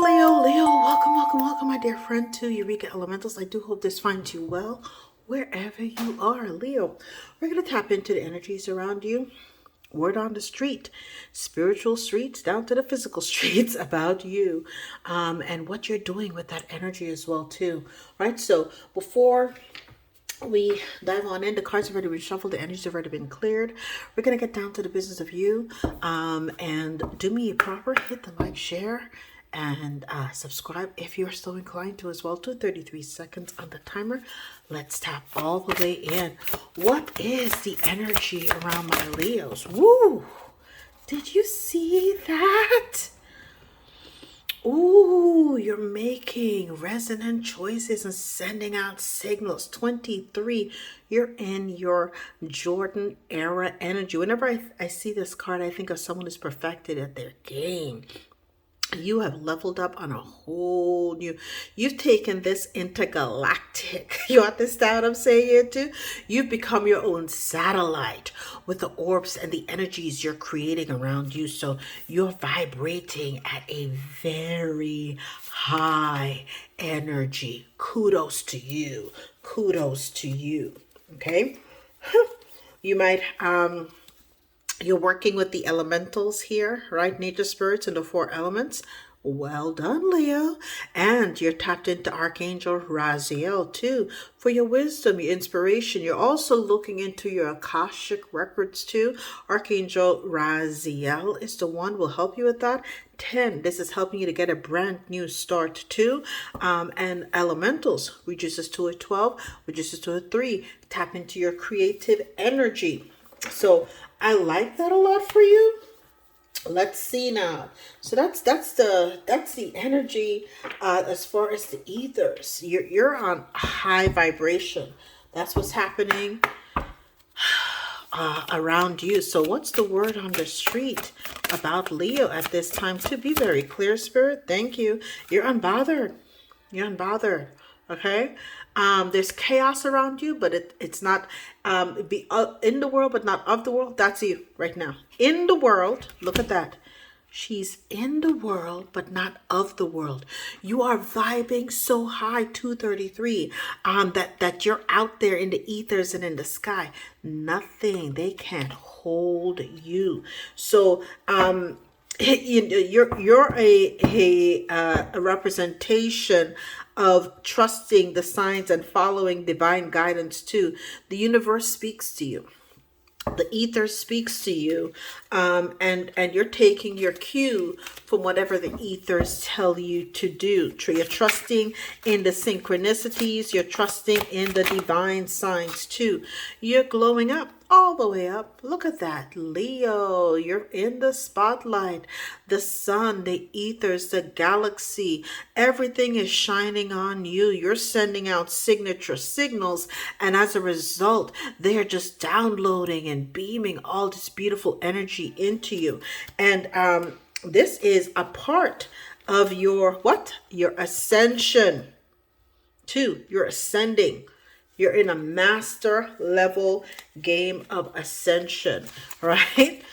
Leo, welcome, my dear friend to Eureka Elementals. I do hope this finds you well wherever you are, Leo. We're going to tap into the energies around you. Word on the street, spiritual streets down to the physical streets about you, and what you're doing with that energy as well too, right? So before we dive on in, the cards have already been shuffled, the energies have already been cleared. We're going to get down to the business of you, and do me a proper, hit the like, share, and subscribe if you're so inclined to as well. 33 seconds on the timer. Let's tap all the way in. What is the energy around my Leos? Woo! Did you see that? Ooh, you're making resonant choices and sending out signals. 23, you're in your Jordan era energy. Whenever I see this card, I think of someone who's perfected at their game. You have leveled up on a whole new, you've taken this intergalactic. You understand what I'm saying here too? You've become your own satellite with the orbs and the energies you're creating around you. So you're vibrating at a very high energy. Kudos to you. Kudos to you. Okay. You might, you're working with the elementals here, right? Nature spirits and the four elements. Well done, Leo. And you're tapped into Archangel Raziel too for your wisdom, your inspiration. You're also looking into your Akashic records too. Archangel Raziel is the one who will help you with that. 10, this is helping you to get a brand new start too. And elementals reduces to a 12, reduces to a 3. Tap into your creative energy. So I like that a lot for you. Let's see now. So that's the energy as far as the ethers. You're on high vibration. That's what's happening around you. So what's the word on the street about Leo at this time? To be very clear, Spirit. Thank you. You're unbothered. You're unbothered. Okay. There's chaos around you, but it's not be in the world, but not of the world. That's you right now. In the world, look at that. She's in the world, but not of the world. You are vibing so high, 233, that you're out there in the ethers and in the sky. Nothing, they can't hold you. So, you're a representation of trusting the signs and following divine guidance too. The universe speaks to you. The ether speaks to you, and you're taking your cue from whatever the ethers tell you to do. You're trusting in the synchronicities. You're trusting in the divine signs too. You're glowing up, all the way up. Look at that, Leo. You're in the spotlight. The sun, the ethers, the galaxy, everything is shining on you. You're sending out signature signals, and as a result, they're just downloading and beaming all this beautiful energy into you. And this is a part of your what? Your ascension too. You're ascending. You're in a master level game of ascension, right?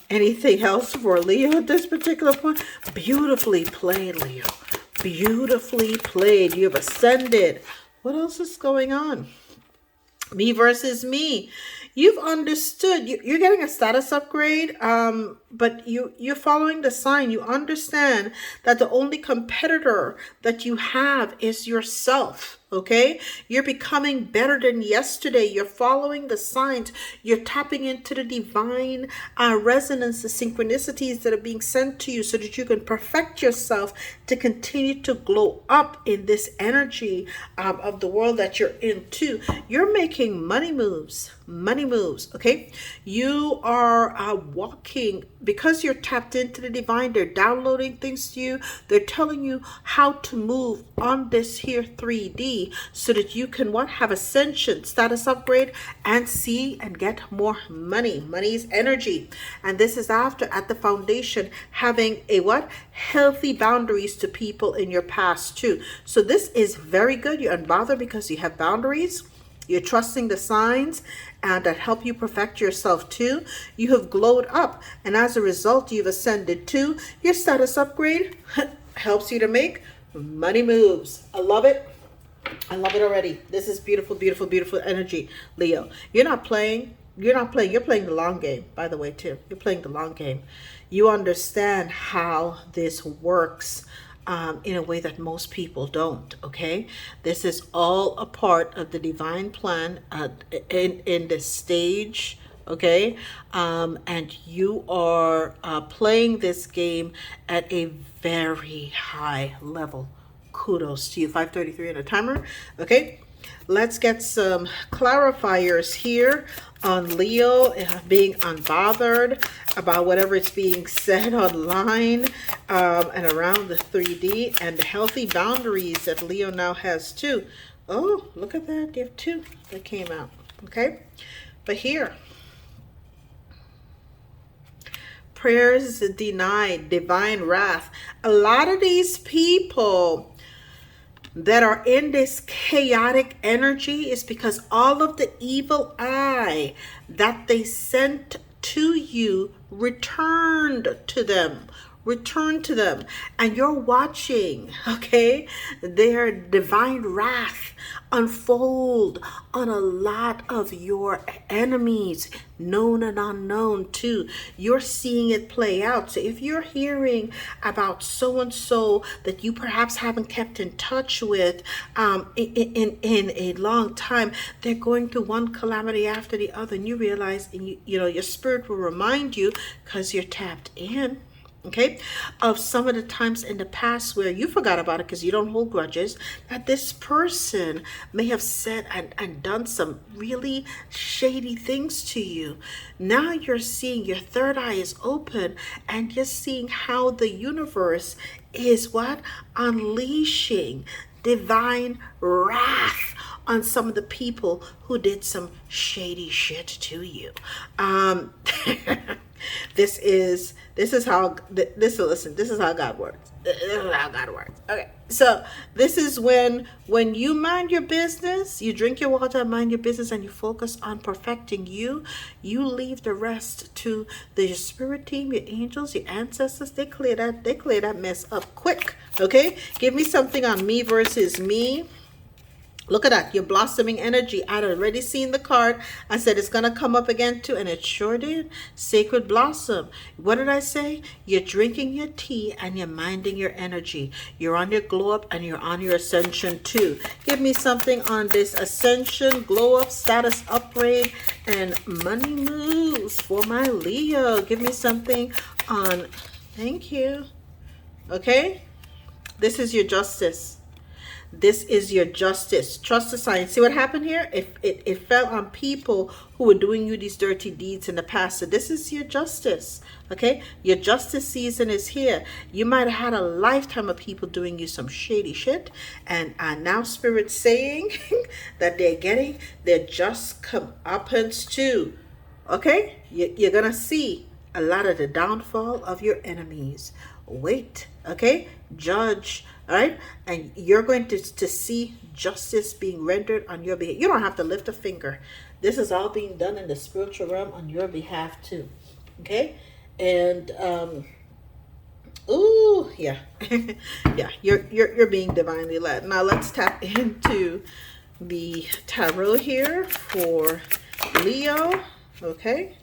Anything else for Leo at this particular point? Beautifully played, Leo. Beautifully played. You have ascended. What else is going on? Me versus me. You've understood. You're getting a status upgrade, but you're following the sign. You understand that the only competitor that you have is yourself. Okay, you're becoming better than yesterday. You're following the signs. You're tapping into the divine resonance, the synchronicities that are being sent to you so that you can perfect yourself to continue to glow up in this energy of the world that you're in too. You're making money moves. Okay, you are walking because you're tapped into the divine. They're downloading things to you. They're telling you how to move on this here 3D so that you can have ascension, status upgrade, and see and get more money. Money is energy, and this is after at the foundation having a healthy boundaries to people in your past too. So this is very good. You're unbothered because you have boundaries. You're trusting the signs and that help you perfect yourself too. You have glowed up, and as a result, you've ascended to your status upgrade helps you to make money moves. I love it. I love it already. This is beautiful, beautiful, beautiful energy, Leo. You're not playing. You're not playing. You're playing the long game, by the way, too. You're playing the long game. You understand how this works in a way that most people don't, okay? This is all a part of the divine plan in this stage, okay? And you are playing this game at a very high level. Kudos to you. 5:33 on the timer. Okay, let's get some clarifiers here on Leo being unbothered about whatever is being said online and around the 3D, and the healthy boundaries that Leo now has too. Oh, look at that. You have two that came out. Okay, but here, prayers denied, divine wrath. A lot of these people that are in this chaotic energy is because all of the evil eye that they sent to you returned to them. Return to them, and you're watching, okay, their divine wrath unfold on a lot of your enemies, known and unknown too. You're seeing it play out. So if you're hearing about so and so that you perhaps haven't kept in touch with in a long time, they're going through one calamity after the other, and you realize, and you know, your spirit will remind you, because you're tapped in, okay, of some of the times in the past where you forgot about it because you don't hold grudges, that this person may have said and done some really shady things to you. Now you're seeing, your third eye is open, and you're seeing how the universe is what? Unleashing divine wrath on some of the people who did some shady shit to you. This is how God works. This is how God works. Okay, so this is when you mind your business, you drink your water, mind your business, and you focus on perfecting you. You leave the rest to the spirit team, your angels, your ancestors. They clear that mess up quick. Okay, give me something on me versus me. Look at that, your blossoming energy. I'd already seen the card. I said it's going to come up again too, and it sure did. Sacred blossom. What did I say? You're drinking your tea and you're minding your energy. You're on your glow up and you're on your ascension too. Give me something on this ascension, glow up, status upgrade, and money moves for my Leo. Give me something on, thank you. Okay, this is your justice. This is your justice. Trust the sign. See what happened here? It fell on people who were doing you these dirty deeds in the past. So this is your justice. Okay? Your justice season is here. You might have had a lifetime of people doing you some shady shit. And now Spirit's saying that they're getting their just comeuppance too. Okay? You're going to see a lot of the downfall of your enemies. Wait. Okay? Judge. All right, and you're going to see justice being rendered on your behalf. You don't have to lift a finger. This is all being done in the spiritual realm on your behalf too. Okay, and ooh, yeah, yeah, you're being divinely led. Now let's tap into the tarot here for Leo. Okay,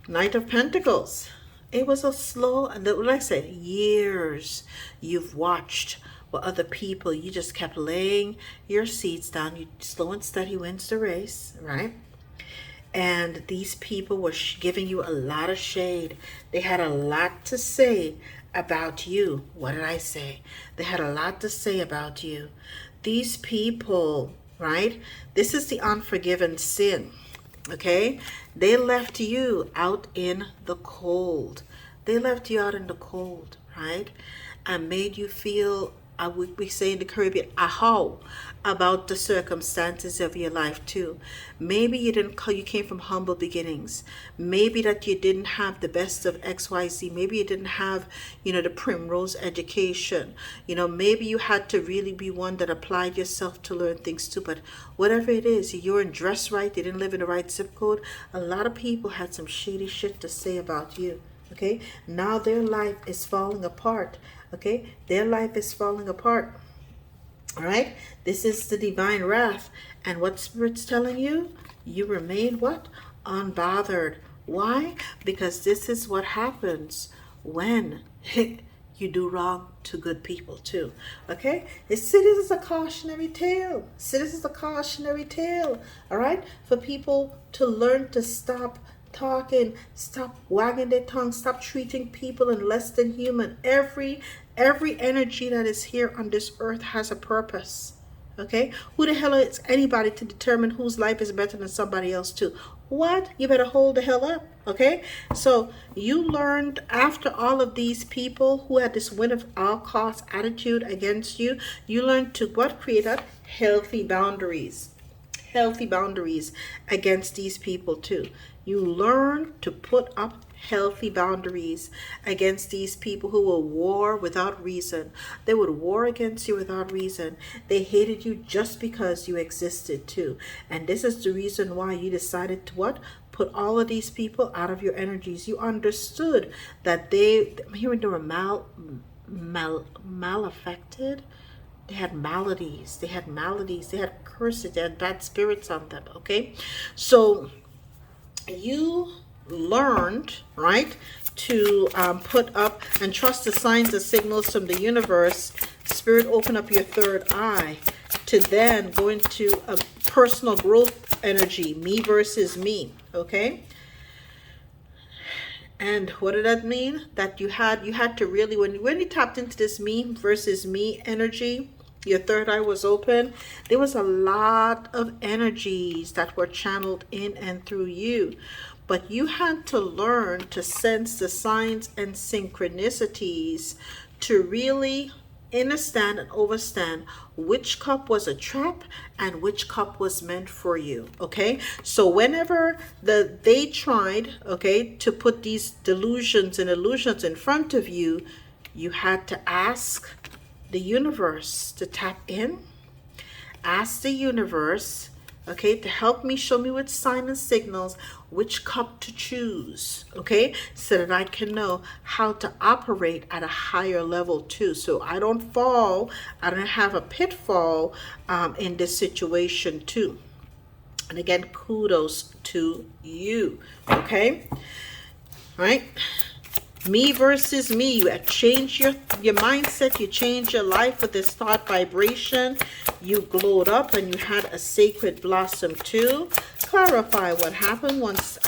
Knight of Pentacles. It was a slow, and what I said, years you've watched what other people, you just kept laying your seeds down. You slow and steady wins the race, right? And these people were giving you a lot of shade. They had a lot to say about you. What did I say? They had a lot to say about you. These people, right? This is the unforgiven sin. Okay, they left you out in the cold. They left you out in the cold, right? And made you feel, we say in the Caribbean, a haut about the circumstances of your life too. Maybe you came from humble beginnings. Maybe that you didn't have the best of XYZ. Maybe you didn't have, the primrose education. Maybe you had to really be one that applied yourself to learn things too. But whatever it is, you weren't dressed right, you didn't live in the right zip code. A lot of people had some shady shit to say about you. Okay, now their life is falling apart. Okay, their life is falling apart. All right, this is the divine wrath. And what Spirit's telling you? You remain what? Unbothered. Why? Because this is what happens when you do wrong to good people too. Okay? This is a cautionary tale. This is a cautionary tale. All right? For people to learn to stop talking, stop wagging their tongue, stop treating people in less than human. Every energy that is here on this earth has a purpose. Okay? Who the hell is anybody to determine whose life is better than somebody else too? What? You better hold the hell up. Okay? So you learned after all of these people who had this win at all costs attitude against you, you learned to what? Create up healthy boundaries. Healthy boundaries against these people too. You learn to put up healthy boundaries against these people who will war without reason. They would war against you without reason. They hated you just because you existed too. And this is the reason why you decided to what? Put all of these people out of your energies. You understood that I'm hearing they were malaffected. They had maladies. They had curses. They had bad spirits on them. Okay? So you learned, right, to put up and trust the signs and signals from the universe. Spirit, open up your third eye to then go into a personal growth energy, me versus me. Okay? And what did that mean? That you had to really, when you tapped into this me versus me energy, your third eye was open, there was a lot of energies that were channeled in and through you. But you had to learn to sense the signs and synchronicities to really understand and overstand which cup was a trap and which cup was meant for you. Okay, so whenever they tried, okay, to put these delusions and illusions in front of you, you had to ask the universe to tap in. Ask the universe, okay, to help me, show me with signs and signals which cup to choose, okay, so that I can know how to operate at a higher level too, so I don't fall, I don't have a pitfall in this situation too. And again, kudos to you. Okay, all right, me versus me. You change your mindset, you change your life with this thought vibration. You glowed up and you had a sacred blossom too. Clarify what happened once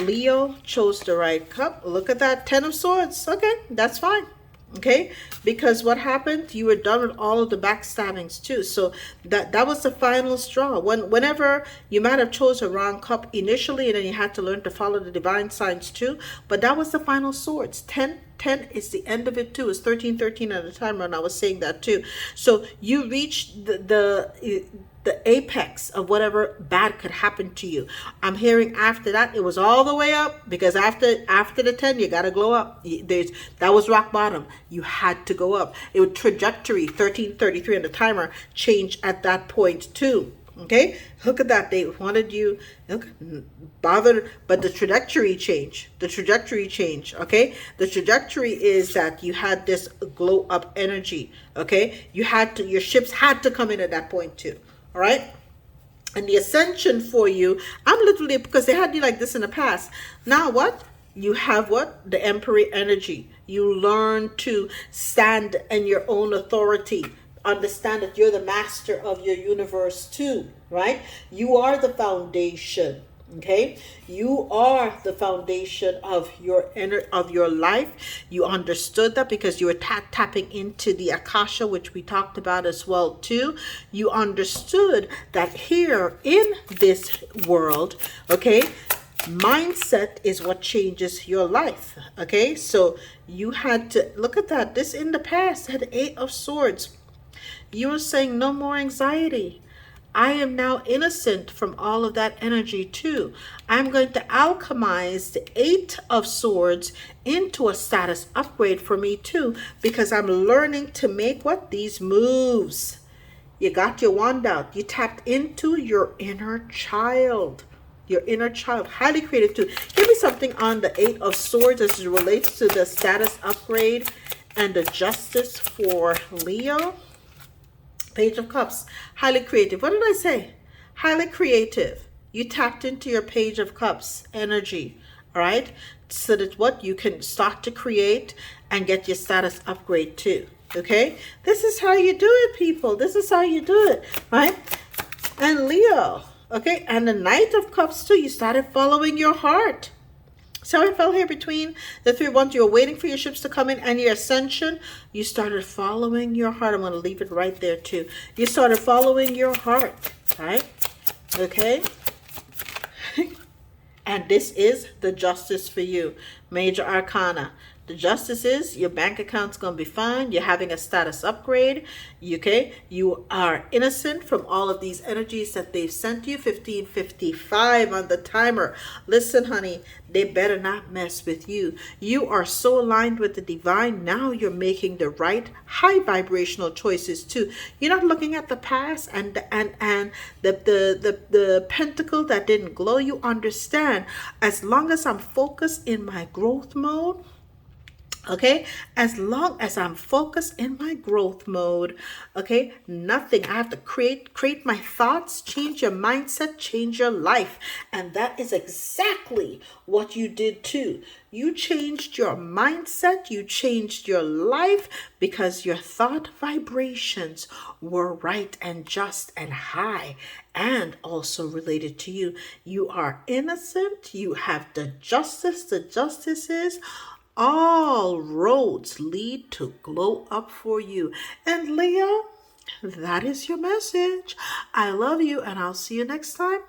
Leo chose the right cup. Look at that, 10 of Swords. Okay, that's fine. Okay, because what happened, you were done with all of the backstabbings too. So that was the final straw. Whenever you might have chose a wrong cup initially, and then you had to learn to follow the divine signs too, but that was the final swords. 10 is the end of it too. It's 13 at a time, and I was saying that too. So you reached the apex of whatever bad could happen to you. I'm hearing after that it was all the way up, because after the 10 you got to glow up. That was rock bottom. You had to go up. It would trajectory 1333 on the timer change at that point too. Okay, look at that. They wanted you bothered, but the trajectory change. Okay, the trajectory is that you had this glow up energy. Okay, your ships had to come in at that point too. All right, and the ascension for you, I'm literally, because they had you like this in the past. Now what? You have what? The Emperor energy. You learn to stand in your own authority. Understand that you're the master of your universe too, right? You are the foundation. Okay, you are the foundation of your life. You understood that because you were tapping into the Akasha, which we talked about as well too. You understood that here in this world, okay, mindset is what changes your life. Okay, so you had to look at that. This in the past had 8 of Swords. You were saying no more anxiety. I am now innocent from all of that energy too. I'm going to alchemize the 8 of Swords into a status upgrade for me too, because I'm learning to make what? These moves. You got your wand out. You tapped into your inner child. your inner child, highly creative too. Give me something on the Eight of Swords as it relates to the status upgrade and the justice for Leo. Page of Cups, highly creative. What did I say? Highly creative. You tapped into your Page of Cups energy, all right? So that what you can start to create and get your status upgrade too, okay? This is how you do it, people. This is how you do it, right? And Leo, okay? And the Knight of Cups too. You started following your heart. So I fell here between the three ones. You were waiting for your ships to come in and your ascension. You started following your heart. I'm going to leave it right there too. You started following your heart, right? Okay. And this is the justice for you. Major Arcana. The justice is your bank account's going to be fine. You're having a status upgrade. Okay? You are innocent from all of these energies that they've sent you. 1555 on the timer. Listen, honey, they better not mess with you. You are so aligned with the divine. Now you're making the right high vibrational choices too. You're not looking at the past and the pentacle that didn't glow. You understand, as long as I'm focused in my growth mode, okay, as long as I'm focused in my growth mode, okay, nothing. I have to create my thoughts, change your mindset, change your life. And that is exactly what you did too. You changed your mindset, you changed your life because your thought vibrations were right and just and high and also related to you. You are innocent, you have the justice. The justice is all roads lead to glow up for you. And Leo, that is your message. I love you, and I'll see you next time.